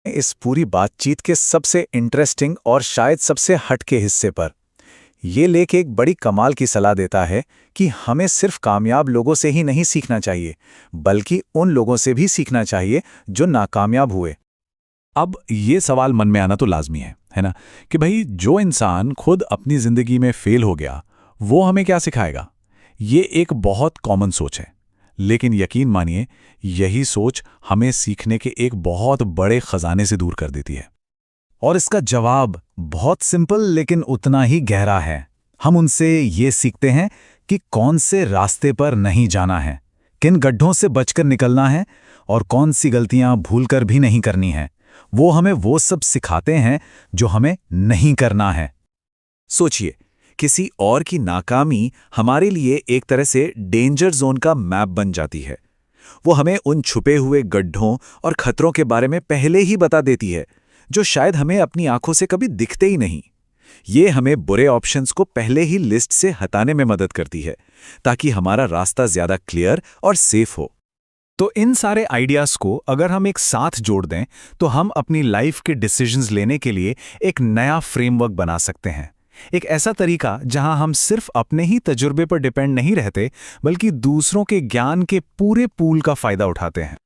इस पूरी बातचीत के सबसे इंटरेस्टिंग और शायद सबसे हटके हिस्से पर। ये लेख एक बड़ी कमाल की सलाह देता है कि हमें सिर्फ कामयाब लोगों से ही नहीं सीखना चाहिए, बल्कि उन लोगों से भी सीखना चाहिए जो नाकामयाब हुए। अब ये सवाल मन में आना तो लाजमी है ना, कि भाई जो इंसान खुद अपनी जिंदगी में फेल हो गया वो हमें क्या सिखाएगा। ये एक बहुत कॉमन सोच है, लेकिन यकीन मानिए यही सोच हमें सीखने के एक बहुत बड़े खजाने से दूर कर देती है। और इसका जवाब बहुत सिंपल लेकिन उतना ही गहरा है। हम उनसे ये सीखते हैं कि कौन से रास्ते पर नहीं जाना है, किन गड्ढों से बचकर निकलना है और कौन सी गलतियां भूलकर भी नहीं करनी है। वो हमें वो सब सिखाते हैं जो हमें नहीं करना है। सोचिए, किसी और की नाकामी हमारे लिए एक तरह से डेंजर जोन का मैप बन जाती है। वो हमें उन छुपे हुए गड्ढों और खतरों के बारे में पहले ही बता देती है, जो शायद हमें अपनी आंखों से कभी दिखते ही नहीं। ये हमें बुरे ऑप्शंस को पहले ही लिस्ट से हटाने में मदद करती है, ताकि हमारा रास्ता ज्यादा क्लियर और सेफ हो। तो इन सारे आइडियाज को अगर हम एक साथ जोड़ दें तो हम अपनी लाइफ के डिसीजंस लेने के लिए एक नया फ्रेमवर्क बना सकते हैं। एक ऐसा तरीका जहां हम सिर्फ अपने ही तजुर्बे पर डिपेंड नहीं रहते, बल्कि दूसरों के ज्ञान के पूरे पूल का फायदा उठाते हैं।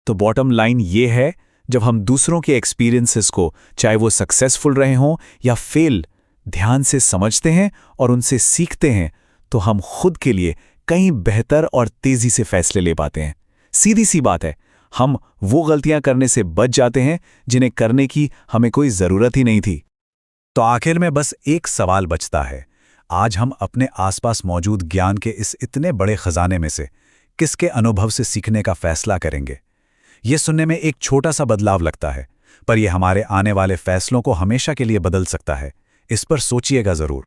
तो बॉटम लाइन ये है, जब हम दूसरों के एक्सपीरियंसेस को, चाहे वो सक्सेसफुल रहे हों या फेल, ध्यान से समझते हैं और उनसे सीखते हैं, तो हम खुद के लिए कहीं बेहतर और तेजी से फैसले ले पाते हैं। सीधी सी बात है, हम वो गलतियां करने से बच जाते हैं जिन्हें करने की हमें कोई जरूरत ही नहीं थी। तो आखिर में बस एक सवाल बचता है, आज हम अपने आसपास मौजूद ज्ञान के इस इतने बड़े खजाने में से किसके अनुभव से सीखने का फैसला करेंगे। ये सुनने में एक छोटा सा बदलाव लगता है, पर यह हमारे आने वाले फैसलों को हमेशा के लिए बदल सकता है। इस पर सोचिएगा जरूर।